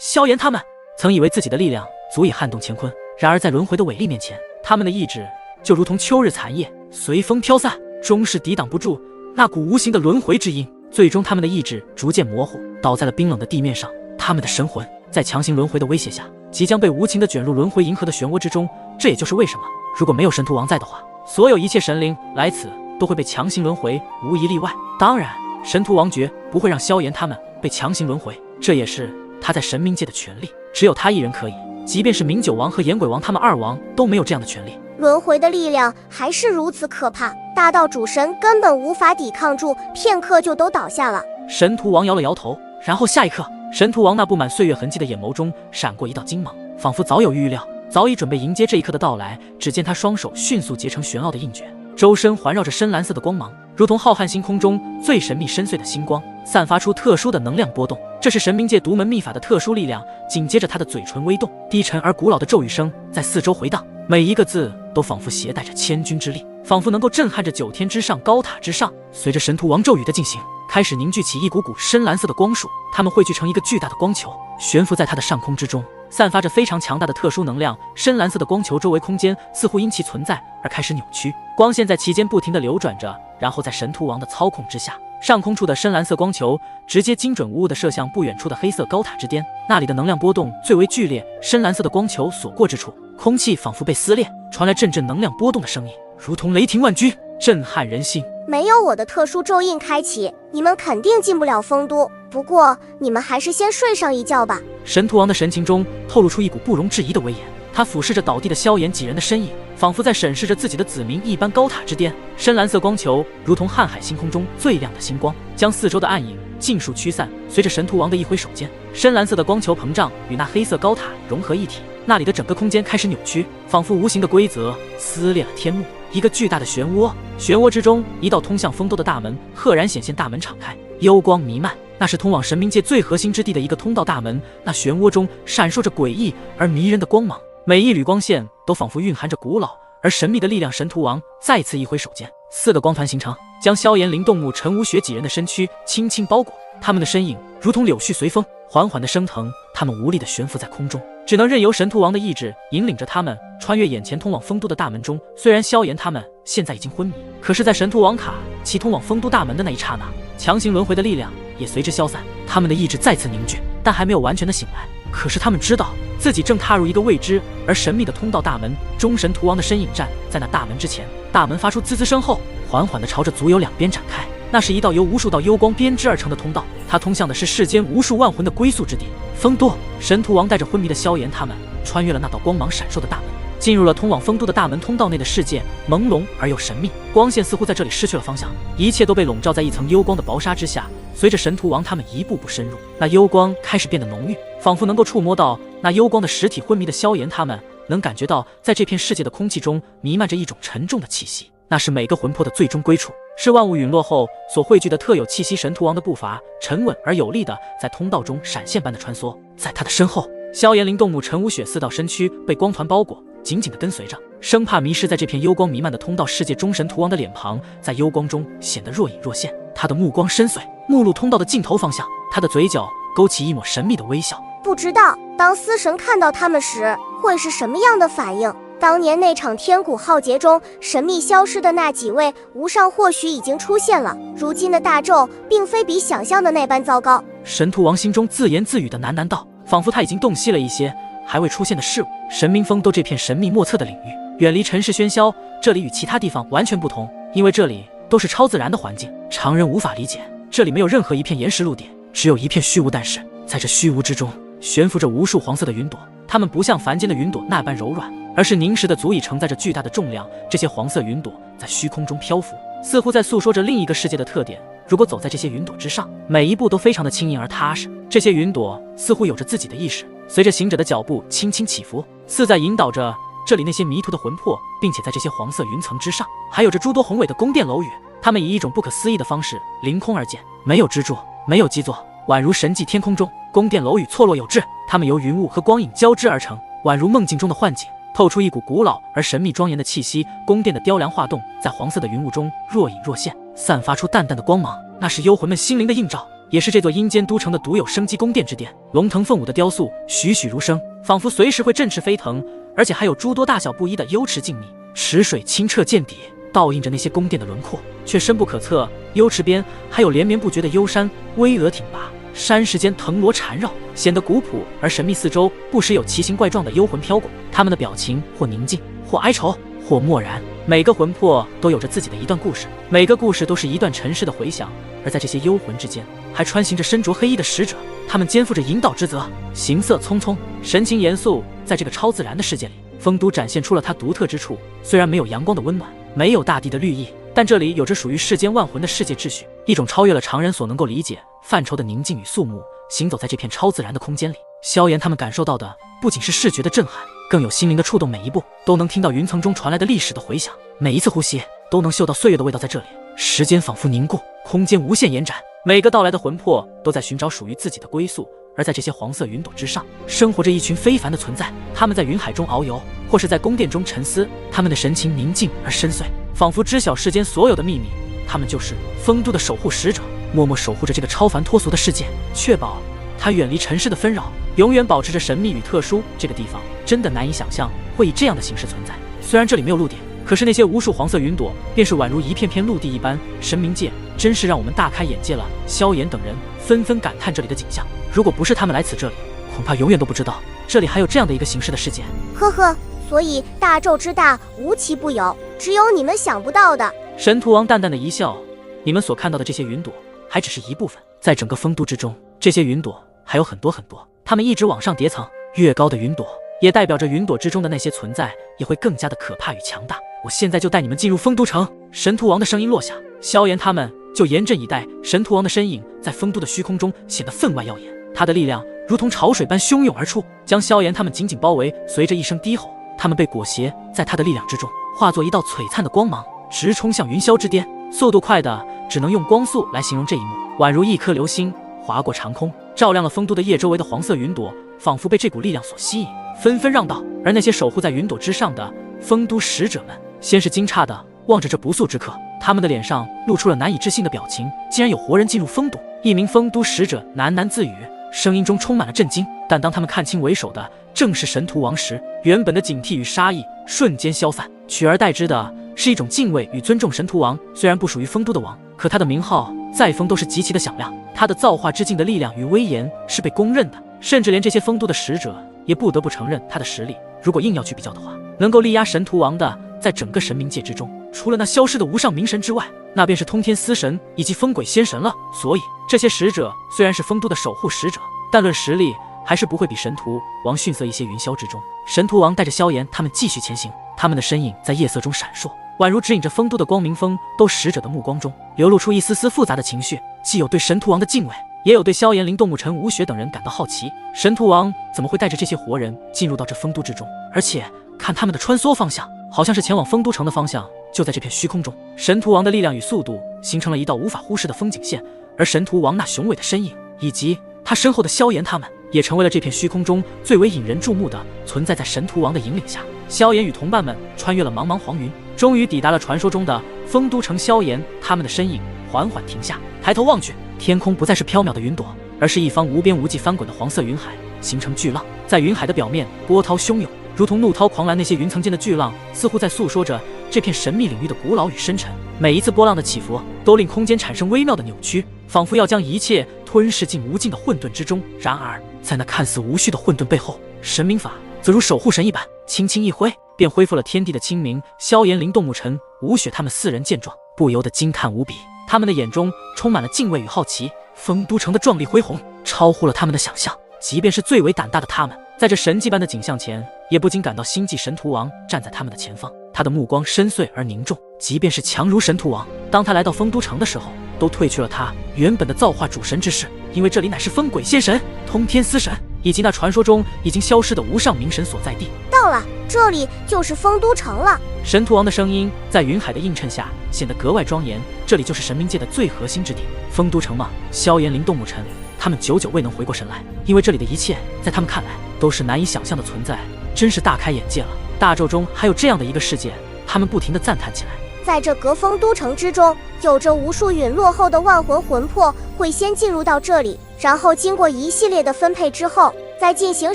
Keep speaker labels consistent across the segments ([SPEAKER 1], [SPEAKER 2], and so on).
[SPEAKER 1] 萧炎他们曾以为自己的力量足以撼动乾坤，然而在轮回的伟力面前，他们的意志就如同秋日残叶，随风飘散，终是抵挡不住那股无形的轮回之音。最终他们的意志逐渐模糊，倒在了冰冷的地面上。他们的神魂在强行轮回的威胁下，即将被无情地卷入轮回银河的漩涡之中。这也就是为什么，如果没有神荼王在的话，所有一切神灵来此都会被强行轮回，无一例外。当然，神荼王绝不会让萧炎他们被强行轮回，这也是他在神冥界的权利，只有他一人可以，即便是明九王和炎鬼王他们二王都没有这样的权利。
[SPEAKER 2] 轮回的力量还是如此可怕，大到主神根本无法抵抗住，片刻就都倒下了。
[SPEAKER 1] 神荼王摇了摇头，然后下一刻，神荼王那布满岁月痕迹的眼眸中闪过一道金芒，仿佛早有预料，早已准备迎接这一刻的到来。只见他双手迅速结成玄奥的印诀，周身环绕着深蓝色的光芒，如同浩瀚星空中最神秘深邃的星光，散发出特殊的能量波动。这是神冥界独门秘法的特殊力量。紧接着他的嘴唇微动，低沉而古老的咒语声在四周回荡，每一个字都仿佛携带着千钧之力，仿佛能够震撼着9天之上高塔之上。随着神荼王咒语的进行，开始凝聚起一股股深蓝色的光束，它们汇聚成一个巨大的光球，悬浮在它的上空之中，散发着非常强大的特殊能量。深蓝色的光球周围空间似乎因其存在而开始扭曲，光线在其间不停地流转着，然后在神荼王的操控之下，上空处的深蓝色光球直接精准无误地射向不远处的黑色高塔之巅，那里的能量波动最为剧烈。深蓝色的光球所过之处，空气仿佛被撕裂，传来阵阵能量波动的声音，如同雷霆万钧，震撼人心。
[SPEAKER 2] 没有我的特殊咒印开启，你们肯定进不了丰都。不过你们还是先睡上一觉吧。
[SPEAKER 1] 神荼王的神情中透露出一股不容置疑的威严，他俯视着倒地的萧炎几人的身影，仿佛在审视着自己的子民一般。高塔之巅，深蓝色光球如同瀚海星空中最亮的星光，将四周的暗影尽数驱散。随着神荼王的一挥手间，深蓝色的光球膨胀，与那黑色高塔融合一体，那里的整个空间开始扭曲，仿佛无形的规则撕裂了天幕。一个巨大的漩涡，漩涡之中一道通向丰都的大门赫然显现，大门敞开，幽光弥漫，那是通往神冥界最核心之地的一个通道大门。那漩涡中闪烁着诡异而迷人的光芒，每一缕光线都仿佛蕴含着古老而神秘的力量。神荼王再次一挥手间，4个光团形成，将萧炎、林动木、陈无雪几人的身躯轻轻包裹，他们的身影如同柳絮随风，缓缓地升腾，他们无力地悬浮在空中，只能任由神荼王的意志引领着他们穿越眼前通往丰都的大门中。虽然萧炎他们现在已经昏迷，可是在神荼王卡其通往丰都大门的那一刹那，强行轮回的力量也随之消散，他们的意志再次凝聚，但还没有完全的醒来。可是他们知道自己正踏入一个未知而神秘的通道大门中。神荼王的身影站在那大门之前，大门发出滋滋声后，缓缓地朝着足有两边展开。那是一道由无数道幽光编织而成的通道，它通向的是世间无数万魂的归宿之地——丰都。神荼王带着昏迷的萧炎他们穿越了那道光芒闪烁的大门，进入了通往丰都的大门。通道内的世界朦胧而又神秘，光线似乎在这里失去了方向，一切都被笼罩在一层幽光的薄纱之下。随着神荼王他们一步步深入，那幽光开始变得浓郁，仿佛能够触摸到那幽光的实体。昏迷的萧炎他们能感觉到，在这片世界的空气中弥漫着一种沉重的气息，那是每个魂魄的最终归处，是万物陨落后所汇聚的特有气息。神荼王的步伐沉稳而有力的在通道中闪现般的穿梭，在他的身后，萧炎、林动木、陈无雪4道身躯被光团包裹，紧紧地跟随着，生怕迷失在这片幽光弥漫的通道世界中。神荼王的脸庞在幽光中显得若隐若现，他的目光深邃，目露通道的尽头方向，他的嘴角勾起一抹神秘的微笑。
[SPEAKER 2] 不知道当司神看到他们时会是什么样的反应。当年那场天古浩劫中神秘消失的那几位无上或许已经出现了，如今的大咒并非比想象的那般糟糕。
[SPEAKER 1] 神荼王心中自言自语的喃喃道，仿佛他已经洞悉了一些还未出现的事物。神冥丰都这片神秘莫测的领域，远离尘世喧嚣，这里与其他地方完全不同，因为这里都是超自然的环境，常人无法理解。这里没有任何一片岩石露点，只有一片虚无，但是在这虚无之中悬浮着无数黄色的云朵，它们不像凡间的云朵那般柔软，而是凝实的足以承载着巨大的重量。这些黄色云朵在虚空中漂浮，似乎在诉说着另一个世界的特点。如果走在这些云朵之上，每一步都非常的轻盈而踏实。这些云朵似乎有着自己的意识，随着行者的脚步轻轻起伏，似在引导着这里那些迷途的魂魄。并且在这些黄色云层之上，还有着诸多宏伟的宫殿楼宇，它们以一种不可思议的方式凌空而建，没有支柱，没有基座，宛如神迹天空中，宫殿楼宇错落有致，它们由云雾和光影交织而成，宛如梦境中的幻景，透出一股古老而神秘庄严的气息。宫殿的雕梁画栋在黄色的云雾中若隐若现，散发出淡淡的光芒，那是幽魂们心灵的映照。也是这座阴间都城的独有生机宫殿之殿。龙腾凤舞的雕塑栩栩如生，仿佛随时会振翅飞腾，而且还有诸多大小不一的幽池静谧，池水清澈见底，倒映着那些宫殿的轮廓，却深不可测。幽池边还有连绵不绝的幽山，巍峨挺拔，山石间藤萝缠绕，显得古朴而神秘。四周不时有奇形怪状的幽魂飘过，他们的表情或宁静，或哀愁，或漠然。每个魂魄都有着自己的一段故事，每个故事都是一段尘世的回响。而在这些幽魂之间，还穿行着身着黑衣的使者，他们肩负着引导之责，行色匆匆，神情严肃。在这个超自然的世界里，丰都展现出了它独特之处。虽然没有阳光的温暖，没有大地的绿意，但这里有着属于世间万魂的世界秩序，一种超越了常人所能够理解范畴的宁静与肃穆。行走在这片超自然的空间里，萧炎他们感受到的不仅是视觉的震撼，更有心灵的触动。每一步都能听到云层中传来的历史的回响，每一次呼吸都能嗅到岁月的味道。在这里，时间仿佛凝固，空间无限延展，每个到来的魂魄都在寻找属于自己的归宿。而在这些黄色云朵之上，生活着一群非凡的存在，他们在云海中遨游，或是在宫殿中沉思，他们的神情宁静而深邃，仿佛知晓世间所有的秘密。他们就是丰都的守护使者，默默守护着这个超凡脱俗的世界，确保它远离尘世的纷扰，永远保持着神秘与特殊。这个地方真的难以想象会以这样的形式存在。虽然这里没有陆点，可是那些无数黄色云朵便是宛如一片片陆地一般。神冥界真是让我们大开眼界了。萧炎等人纷纷感叹这里的景象，如果不是他们来此这里，恐怕永远都不知道这里还有这样的一个形式的世界。
[SPEAKER 2] 呵呵，所以大纣之大，无奇不有，只有你们想不到的。
[SPEAKER 1] 神荼王淡淡的一笑，你们所看到的这些云朵还只是一部分，在整个丰都之中，这些云朵还有很多很多，它们一直往上叠层，越高的云朵也代表着云朵之中的那些存在也会更加的可怕与强大。我现在就带你们进入丰都城。神荼王的声音落下，萧炎他们就严阵以待。神荼王的身影在丰都的虚空中显得分外耀眼，他的力量如同潮水般汹涌而出，将萧炎他们紧紧包围。随着一声低吼，他们被裹挟在他的力量之中，化作一道璀璨的光芒，直冲向云霄之巅。速度快的只能用光速来形容这一幕，宛如一颗流星划过长空，照亮了丰都的夜。周围的黄色云朵仿佛被这股力量所吸引，纷纷让道。而那些守护在云朵之上的丰都使者们，先是惊诧地望着这不速之客，他们的脸上露出了难以置信的表情。竟然有活人进入丰都！一名丰都使者喃喃自语，声音中充满了震惊。但当他们看清为首的正是神荼王时，原本的警惕与杀意瞬间消散，取而代之的是一种敬畏与尊重。神荼王虽然不属于丰都的王，可他的名号在丰都是极其的响亮，他的造化之境的力量与威严是被公认的，甚至连这些丰都的使者也不得不承认他的实力。如果硬要去比较的话，能够力压神荼王的，在整个神冥界之中，除了那消失的无上冥神之外，那便是通天司神以及风鬼仙神了。所以这些使者虽然是丰都的守护使者，但论实力还是不会比神荼王逊色一些。云霄之中，神荼王带着萧炎他们继续前行，他们的身影在夜色中闪烁，宛如指引着丰都的光明。风都使者的目光中流露出一丝丝复杂的情绪，既有对神荼王的敬畏，也有对萧炎、灵动、沐尘、吴雪等人感到好奇。神荼王怎么会带着这些活人进入到这丰都之中？而且看他们的穿梭方向，好像是前往丰都城的方向。就在这片虚空中，神荼王的力量与速度形成了一道无法忽视的风景线，而神荼王那雄伟的身影以及他身后的萧炎他们，也成为了这片虚空中最为引人注目的存在。在神荼王的引领下，萧炎与同伴们穿越了茫茫黄云，终于抵达了传说中的丰都城。萧炎他们的身影缓缓停下，抬头望去，天空不再是缥缈的云朵，而是一方无边无际翻滚的黄色云海，形成巨浪。在云海的表面，波涛汹涌，如同怒涛狂澜。那些云层间的巨浪似乎在诉说着这片神秘领域的古老与深沉，每一次波浪的起伏都令空间产生微妙的扭曲，仿佛要将一切吞噬进无尽的混沌之中。然而在那看似无序的混沌背后，神明法则如守护神一般，轻轻一挥，便恢复了天地的清明。萧炎、灵动、沐尘、吴雪他们四人见状，不由得惊叹无比，他们的眼中充满了敬畏与好奇。丰都城的壮丽恢宏超乎了他们的想象，即便是最为胆大的他们，在这神迹般的景象前，也不禁感到心悸。神荼王站在他们的前方，他的目光深邃而凝重，即便是强如神荼王，当他来到丰都城的时候，都褪去了他原本的造化主神之势，因为这里乃是风鬼仙神、通天司神以及那传说中已经消失的无上冥神所在地。
[SPEAKER 2] 到了，这里就是丰都城了。
[SPEAKER 1] 神荼王的声音在云海的映衬下显得格外庄严，这里就是神冥界的最核心之地，丰都城吗？萧炎、灵动、沐尘他们久久未能回过神来，因为这里的一切在他们看来都是难以想象的存在，真是大开眼界了。大纣中还有这样的一个世界，他们不停地赞叹起来。
[SPEAKER 2] 在这格风都城之中，有着无数陨落后的万魂魂魄会先进入到这里，然后经过一系列的分配之后，再进行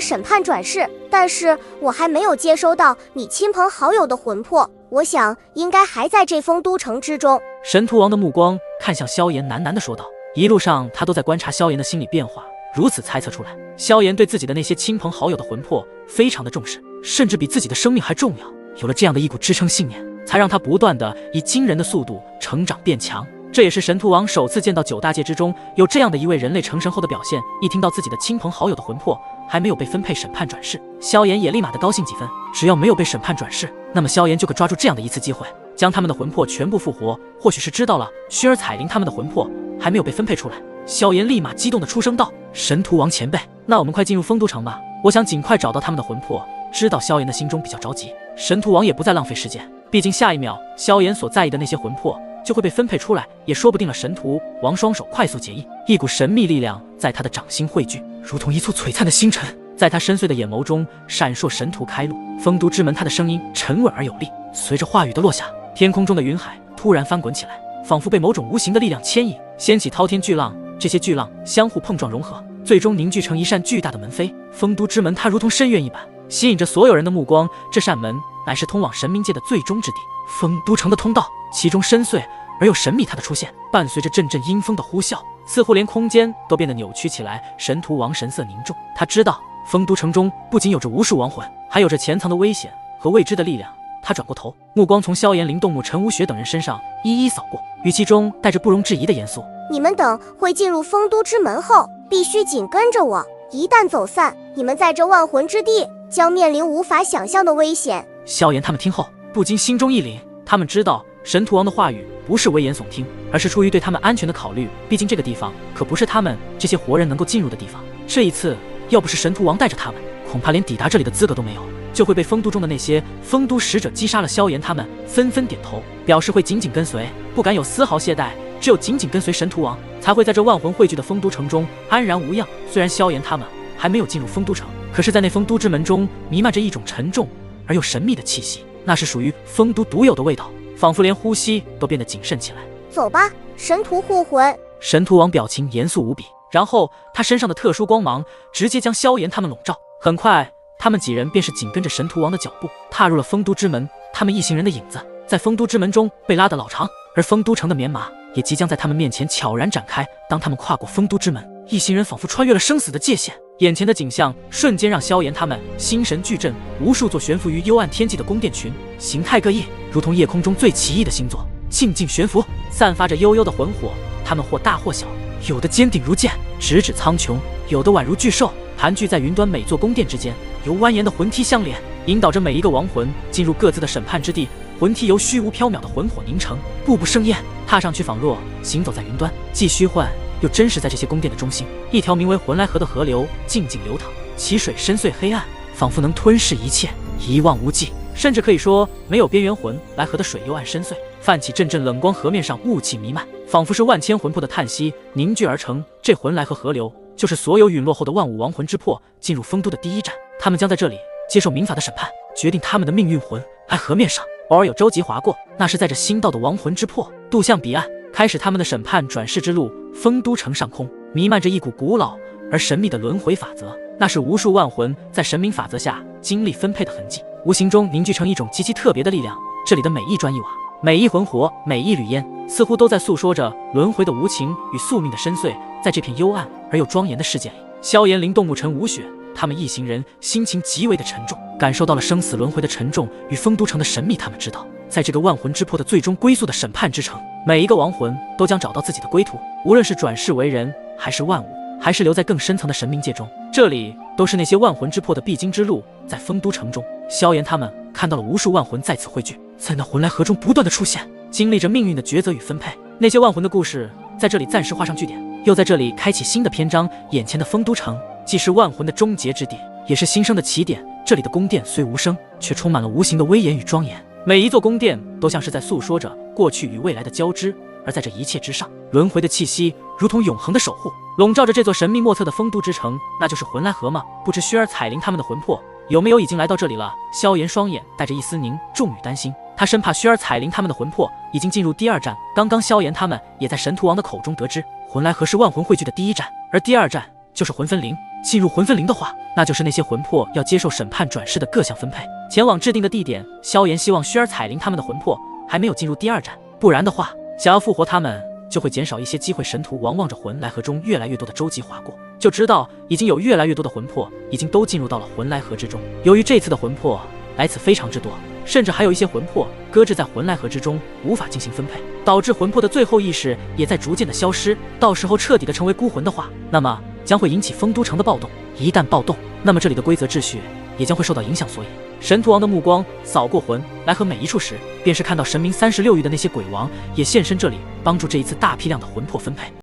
[SPEAKER 2] 审判转世。但是我还没有接收到你亲朋好友的魂魄，我想应该还在这风都城之中。
[SPEAKER 1] 神荼王的目光看向萧炎，喃喃地说道。一路上他都在观察萧炎的心理变化，如此猜测出来，萧炎对自己的那些亲朋好友的魂魄非常的重视，甚至比自己的生命还重要。有了这样的一股支撑信念，才让他不断的以惊人的速度成长变强。这也是神荼王首次见到9大界之中有这样的一位人类成神后的表现。一听到自己的亲朋好友的魂魄还没有被分配审判转世，萧炎也立马的高兴几分。只要没有被审判转世，那么萧炎就可抓住这样的一次机会，将他们的魂魄全部复活。或许是知道了薰儿彩铃他们的魂魄还没有被分配出来，萧炎立马激动的出声道：神荼王前辈，那我们快进入丰都城吧，我想尽快找到他们的魂魄。知道萧炎的心中比较着急，神荼王也不再浪费时间，毕竟下一秒萧炎所在意的那些魂魄就会被分配出来，也说不定了。神荼王双手快速结印，一股神秘力量在他的掌心汇聚，如同一簇璀璨的星辰，在他深邃的眼眸中闪烁。神荼开路，丰都之门。他的声音沉稳而有力，随着话语的落下，天空中的云海突然翻滚起来，仿佛被某种无形的力量牵引，掀起滔天巨浪。这些巨浪相互碰撞融合，最终凝聚成一扇巨大的门扉。丰都之门它如同深渊一般，吸引着所有人的目光。这扇门乃是通往神冥界的最终之地，丰都城的通道，其中深邃而又神秘。它的出现伴随着阵阵阴风的呼啸，似乎连空间都变得扭曲起来。神荼王神色凝重，他知道丰都城中不仅有着无数亡魂，还有着潜藏的危险和未知的力量。他转过头，目光从萧炎、灵动木、陈无雪等人身上一一扫过，语气中带着不容置疑的严肃：
[SPEAKER 2] 你们等会进入丰都之门后，必须紧跟着我，一旦走散，你们在这万魂之地将面临无法想象的危险。
[SPEAKER 1] 萧炎他们听后不禁心中一凛，他们知道神荼王的话语不是危言耸听，而是出于对他们安全的考虑。毕竟这个地方可不是他们这些活人能够进入的地方。这一次要不是神荼王带着他们，恐怕连抵达这里的资格都没有，就会被丰都中的那些丰都使者击杀了。萧炎他们纷纷点头，表示会紧紧跟随，不敢有丝毫懈怠。只有紧紧跟随神荼王，才会在这万魂汇聚的丰都城中安然无恙。虽然萧炎他们还没有进入丰都城，可是在那丰都之门中弥漫着一种沉重而又神秘的气息，那是属于丰都独有的味道，仿佛连呼吸都变得谨慎起来。
[SPEAKER 2] 走吧，神荼护魂。
[SPEAKER 1] 神荼王表情严肃无比，然后他身上的特殊光芒直接将萧炎他们笼罩。很快他们几人便是紧跟着神荼王的脚步踏入了丰都之门。他们一行人的影子在丰都之门中被拉得老长，而丰都城的棉麻也即将在他们面前悄然展开。当他们跨过丰都之门，一行人仿佛穿越了生死的界限，眼前的景象瞬间让萧炎他们心神俱震。无数座悬浮于幽暗天际的宫殿群，形态各异，如同夜空中最奇异的星座，静静悬浮，散发着悠悠的魂火。它们或大或小，有的坚定如剑，直指苍穹；有的宛如巨兽，盘踞在云端每座宫殿之间，由蜿蜒的魂梯相连，引导着每一个亡魂进入各自的审判之地。魂梯由虚无缥缈的魂火凝成，步步生烟，踏上去仿若行走在云端，既虚幻又真实。在这些宫殿的中心，一条名为魂来河的河流静静流淌，其水深邃黑暗，仿佛能吞噬一切，一望无际。甚至可以说，没有边缘魂来河的水幽暗深邃，泛起阵阵冷光，河面上雾气弥漫，仿佛是万千魂魄的叹息凝聚而成。这魂来河河流就是所有陨落后的万物亡魂之魄进入丰都的第一站，他们将在这里接受冥法的审判，决定他们的命运。魂来河面上偶尔有舟楫划过，那是载着新到的亡魂之魄渡向彼岸，开始他们的审判转世之路。丰都城上空弥漫着一股古老而神秘的轮回法则，那是无数万魂在神明法则下经历分配的痕迹，无形中凝聚成一种极其特别的力量。这里的每一砖一瓦，每一魂火，每一缕烟，似乎都在诉说着轮回的无情与宿命的深邃。在这片幽暗而又庄严的世界里，萧炎、灵动木、陈无雪他们一行人心情极为的沉重，感受到了生死轮回的沉重与丰都城的神秘。他们知道，在这个万魂之魄的最终归宿的审判之城，每一个亡魂都将找到自己的归途，无论是转世为人，还是万物，还是留在更深层的神冥界中，这里都是那些万魂之魄的必经之路。在丰都城中，萧炎他们看到了无数万魂在此汇聚，在那魂来河中不断的出现，经历着命运的抉择与分配。那些万魂的故事在这里暂时画上句点，又在这里开启新的篇章。眼前的丰都城既是万魂的终结之地，也是新生的起点。这里的宫殿虽无声，却充满了无形的威严与庄严，每一座宫殿都像是在诉说着过去与未来的交织。而在这一切之上，轮回的气息如同永恒的守护，笼罩着这座神秘莫测的丰都之城。那就是魂来河吗？不知薰儿、彩铃他们的魂魄有没有已经来到这里了？萧炎双眼带着一丝凝重与担心，他生怕薛儿彩铃他们的魂魄已经进入第2站。刚刚萧炎他们也在神荼王的口中得知，魂来河是万魂汇聚的第1站，而第2站就是魂分灵。进入魂分灵的话，那就是那些魂魄要接受审判转世的各项分配，前往制定的地点。萧炎希望薛儿彩铃他们的魂魄还没有进入第2站，不然的话，想要复活他们就会减少一些机会。神荼王望着魂来河中越来越多的舟楫划过，就知道已经有越来越多的魂魄已经都进入到了魂来河之中。由于这次的魂魄来此非常之多，甚至还有一些魂魄搁置在魂来河之中，无法进行分配，导致魂魄的最后意识也在逐渐的消失。到时候彻底的成为孤魂的话，那么将会引起丰都城的暴动。一旦暴动，那么这里的规则秩序也将会受到影响。所以神荼王的目光扫过魂来河每一处时，便是看到神明36域的那些鬼王也现身这里，帮助这一次大批量的魂魄分配。